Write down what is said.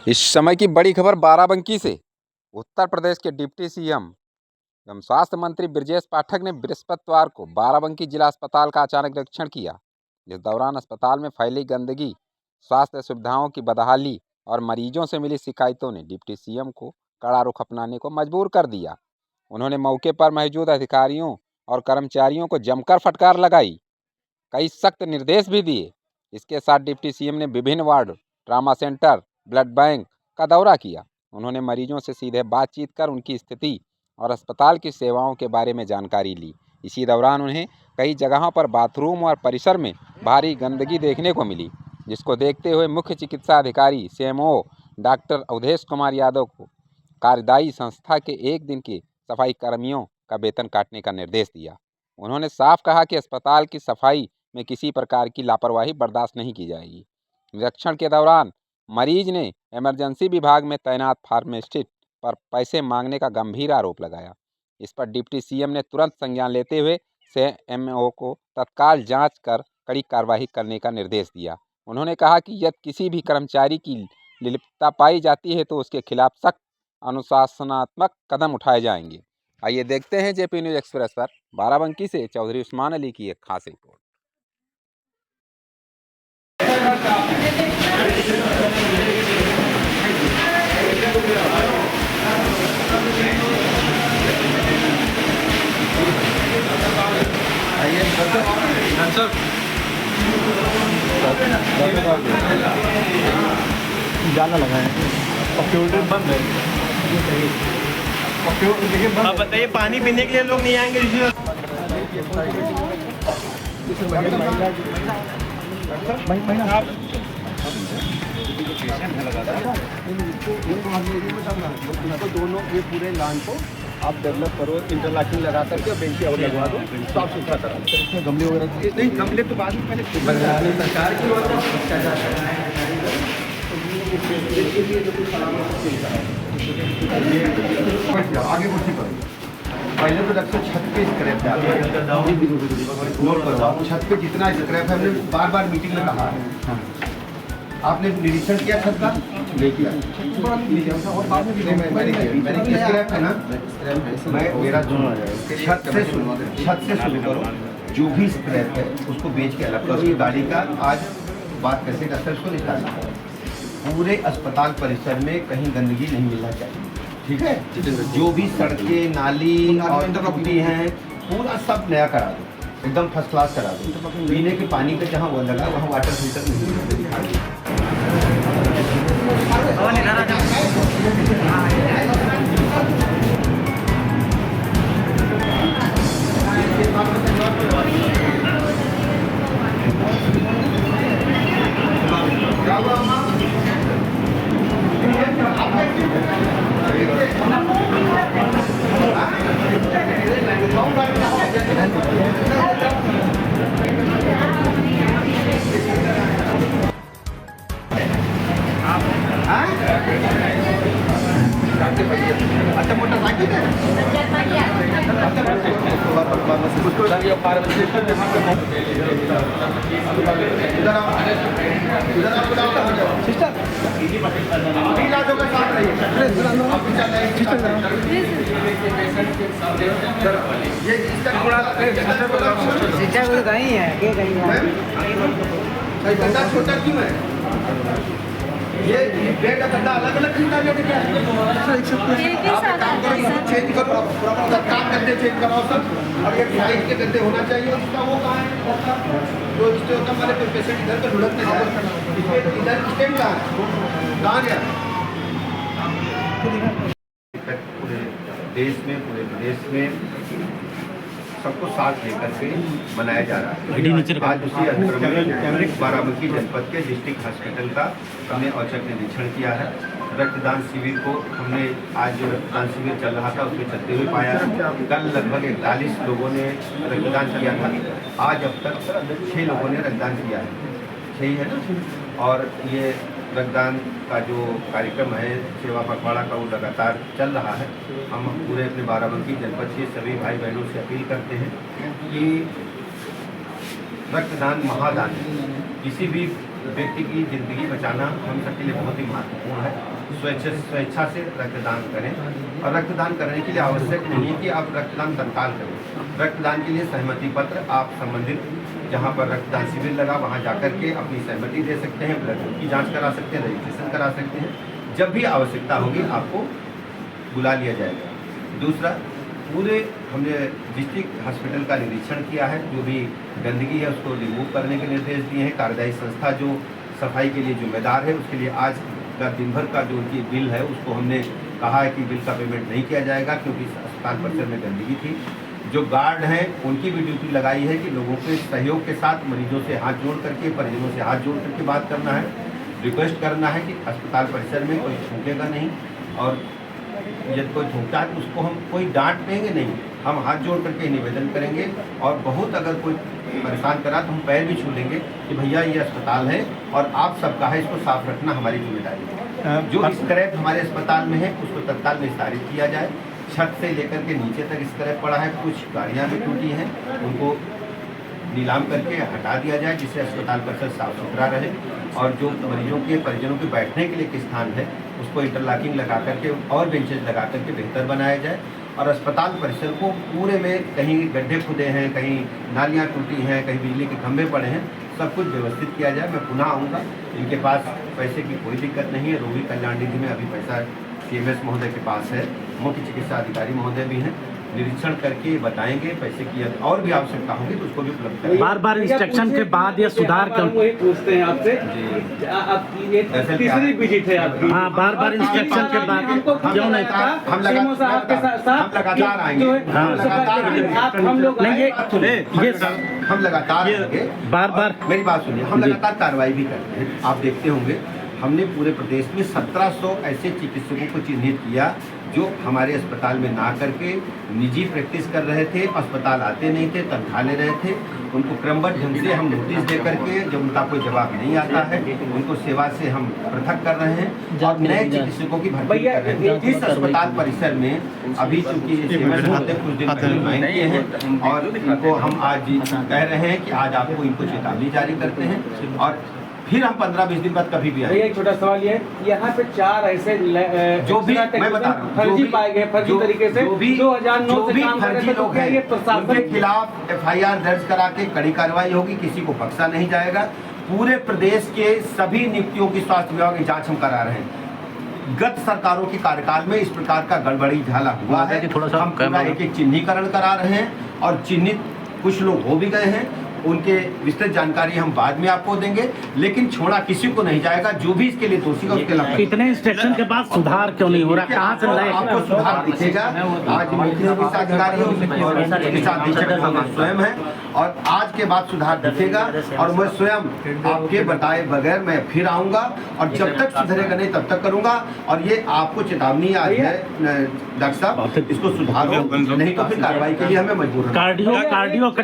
इस समय की बड़ी खबर बाराबंकी से। उत्तर प्रदेश के डिप्टी सीएम एवं स्वास्थ्य मंत्री ब्रजेश पाठक ने बृहस्पतिवार को बाराबंकी जिला अस्पताल का अचानक निरीक्षण किया। इस दौरान अस्पताल में फैली गंदगी, स्वास्थ्य सुविधाओं की बदहाली और मरीजों से मिली शिकायतों ने डिप्टी सीएम को कड़ा रुख अपनाने को मजबूर कर दिया। उन्होंने मौके पर मौजूद अधिकारियों और कर्मचारियों को जमकर फटकार लगाई, कई सख्त निर्देश भी दिए। इसके साथ डिप्टी सीएम ने विभिन्न ward, trauma centre, blood bank का दौरा किया। उन्होंने मरीजों से सीधे बातचीत कर उनकी स्थिति और अस्पताल की सेवाओं के बारे में जानकारी ली। इसी दौरान उन्हें कई जगहों पर बाथरूम और परिसर में भारी गंदगी देखने को मिली, जिसको देखते हुए मुख्य चिकित्सा अधिकारी सीएमओ डॉक्टर अवधेश कुमार यादव को कार्यदायी संस्था के एक दिन के सफाई कर्मियों का वेतन काटने का निर्देश दिया। उन्होंने साफ कहा कि अस्पताल की सफाई में किसी प्रकार की लापरवाही बर्दाश्त नहीं की जाएगी। निरीक्षण के दौरान मरीज ने इमरजेंसी विभाग में तैनात फार्मासिस्ट पर पैसे मांगने का गंभीर आरोप लगाया। इस पर डिप्टी सीएम ने तुरंत संज्ञान लेते हुए सीएमओ को तत्काल जांच कर कड़ी कार्रवाई करने का निर्देश दिया। उन्होंने कहा कि यदि किसी भी कर्मचारी की लिप्तता पाई जाती है तो उसके खिलाफ सख्त अनुशासनात्मक कदम उठाए जाएंगे। आइए देखते हैं जेपी न्यूज एक्सप्रेस पर बाराबंकी से चौधरी उस्मान अली की एक खास रिपोर्ट। जाना लगा है कंप्यूटर बंद है। आप बताइए, पानी पीने के लिए लोग नहीं आएंगे दोनों ये पूरे लाइन को आप डेवलप करो, इंटरलॉकिंग लगा करके बेंच और लगवा दो, साफ सुथरा करा दो। इसमें गमले वगैरह नहीं, गमले तो बाद में पहले सरकार की ओर से बच्चा जाता है। आगे कुछ करो, पहले तो रखो छत पे स्क्रैप नोट करो। छत पे जितना स्क्रैप है, हमने बार बार मीटिंग में कहा है। आपने निरीक्षण किया छत का? नहीं किया। मैंने स्क्रैप है ना, मैं मेरा छत से शुरू करो। जो भी स्क्रैप है उसको बेच के अलग करो। उसकी गाड़ी का आज बात कैसे करते हैं, उसको निकालना है। पूरे अस्पताल परिसर में कहीं गंदगी नहीं मिलना चाहिए, ठीक है? जो भी सड़कें, नाली और टपटी हैं, पूरा सब नया करा दो, एकदम फर्स्ट क्लास करा दो। पीने के पानी का जहाँ वो लगा वहाँ वाटर फिल्टर नहीं। अच्छा, मोटरसाइकिल है छोटा क्यों है? ये बेड का गद्दा अलग अलग खरीदा जाए क्या? आप एक काम करो, चेंज करो, काम गद्दे चेंज कराओ सब। और ये साइड के गद्दे होना चाहिए। उसका वो कहाँ है? जो इसके होता हमारे पेशेंट इधर पे ढुलकते जाए, इधर स्टेम कहाँ गया? पूरे देश में, पूरे प्रदेश में सबको साथ लेकर के मनाया जा रहा है। आज उसी अंतर्गत बाराबंकी जनपद के डिस्ट्रिक्ट हॉस्पिटल का हमने औचक निरीक्षण किया है। रक्तदान शिविर को हमने आज जो रक्तदान शिविर चल रहा था उसमें चलते हुए पाया। कल लगभग 41 लोगों ने रक्तदान किया था। आज अब तक 6 लोगों ने रक्तदान किया है। सही है ना? और ये रक्तदान का जो कार्यक्रम है, सेवा पखवाड़ा का, वो लगातार चल रहा है। हम पूरे अपने बाराबंकी जनपद के सभी भाई बहनों से अपील करते हैं कि रक्तदान महादान है। किसी भी व्यक्ति की ज़िंदगी बचाना हम सबके लिए बहुत ही महत्वपूर्ण है। स्वेच्छा से रक्तदान करें। और रक्तदान करने के लिए आवश्यक नहीं है कि आप रक्तदान तत्काल करें। रक्तदान के लिए सहमति पत्र आप संबंधित जहां पर रक्तदान शिविर लगा वहां जाकर के अपनी सहमति दे सकते हैं, ब्लड ग्रुप की जांच करा सकते हैं, रजिस्ट्रेशन करा सकते हैं। जब भी आवश्यकता होगी आपको बुला लिया जाएगा। दूसरा, पूरे हमने डिस्ट्रिक्ट हॉस्पिटल का निरीक्षण किया है, जो भी गंदगी है उसको रिमूव करने के निर्देश दिए हैं। कार्यदायी संस्था जो सफाई के लिए जिम्मेदार है उसके लिए आज का दिन भर का जो उनकी बिल है उसको हमने कहा है कि बिल का पेमेंट नहीं किया जाएगा, क्योंकि अस्पताल परिसर में गंदगी थी। जो गार्ड हैं उनकी भी ड्यूटी लगाई है कि लोगों के सहयोग के साथ मरीजों से हाथ जोड़ करके, परिजनों से हाथ जोड़ करके बात करना है, रिक्वेस्ट करना है कि अस्पताल परिसर में कोई थूकेगा नहीं, और यदि कोई थूकता है तो उसको हम कोई डांट देंगे नहीं, हम हाथ जोड़ करके निवेदन करेंगे। और बहुत अगर कोई परेशान करा तो हम पैर भी छू लेंगे कि भैया ये अस्पताल है और आप सबका है, इसको साफ रखना हमारी जिम्मेदारी है। जो स्क्रैप हमारे अस्पताल में है उसको तत्काल निस्तारित किया जाए। छत से लेकर के नीचे तक स्क्रैप पड़ा है, कुछ गाड़ियाँ भी टूटी हैं, उनको नीलाम करके हटा दिया जाए, जिससे अस्पताल परिसर साफ सुथरा रहे। और जो मरीजों के परिजनों के बैठने के लिए एक स्थान है उसको इंटरलॉकिंग लगा करके और बेंचेज लगा करके बेहतर बनाया जाए। और अस्पताल परिसर को पूरे में कहीं गड्ढे खुदे हैं, कहीं नालियाँ टूटी हैं, कहीं बिजली के खंभे पड़े हैं, सब कुछ व्यवस्थित किया जाए। मैं पुनः आऊँगा, इनके पास पैसे की कोई दिक्कत नहीं है। रोगी कल्याण निधि में अभी पैसा CMS महोदय के पास है, मुख्य चिकित्सा अधिकारी महोदय भी हैं, निरीक्षण करके बताएंगे। पैसे की और भी आवश्यकता होगी तो उसको भी उपलब्ध करेंगे। बार बार इंस्ट्रक्शन के बाद या सुधार क्यों? वही पूछते हैं आपसे, आपकी ये तीसरी विजिट है आपकी। हाँ, बार बार इंस्ट्रक्शन के बाद क्यों नहीं? हम लगातार आएंगे, हम लगातार बार बार मेरी बात सुनिए, हम लगातार कार्रवाई भी करते हैं। आप देखते होंगे हमने पूरे प्रदेश में 1700 ऐसे चिकित्सकों को चिन्हित किया जो हमारे अस्पताल में ना करके निजी प्रैक्टिस कर रहे थे, अस्पताल आते नहीं थे, तनख्वाह ले रहे थे। उनको क्रमबद्ध ढंग से हम नोटिस दे करके, जब उनका कोई जवाब नहीं आता है, उनको सेवा से हम पृथक कर रहे हैं और नए चिकित्सकों की भर्ती कर रहे हैं। इस अस्पताल परिसर में अभी चूंकि CMS होते कुछ दिन पहले ज्वाइन किए हैं और इनको हम आज कह रहे हैं कि आज आपको इनको चेतावनी जारी करते हैं और फिर हम 15-20 दिन बाद कभी भी आएंगे। एक छोटा सवाल ये, यहाँ पे 4 ऐसे जो भी मैं बता रहा हूँ, फर्जी पाए गए, फर्जी तरीके से 2009 से काम कर रहे थे, तो क्या ये प्रशासन उनके खिलाफ FIR दर्ज करा के कड़ी कार्रवाई होगी, किसी को बख्शा नहीं जाएगा। पूरे प्रदेश के सभी नियुक्तियों की स्वास्थ्य विभाग की जांच हम करा रहे हैं। गत सरकारों के कार्यकाल में इस प्रकार का गड़बड़ी झाला हुआ है, हम पूरा एक चिन्हीकरण करा रहे हैं और चिन्हित कुछ लोग हो भी गए हैं। उनके विस्तृत जानकारी हम बाद में आपको देंगे, लेकिन छोड़ा किसी को नहीं जाएगा। जो भी इसके लिए दोषी है उसके खिलाफ। इतने इंस्ट्रक्शन के बाद सुधार क्यों नहीं हो रहा? कहाँ से नए? आपको सुधार दिखेगा। आज मुख्य चिकित्सा अधिकारी और चिकित्सा अधीक्षक हम स्वयं हैं और आज के बाद सुधार दिखेगा और मैं स्वयं आपके बताए बगैर मैं फिर आऊंगा और जब तक सुधरेगा नहीं तब तक करूंगा। और ये आपको चेतावनी आज है डॉक्टर साहब, इसको सुधारो, नहीं तो फिर कार्रवाई के लिए हमें मजबूर होना। कार्डियो का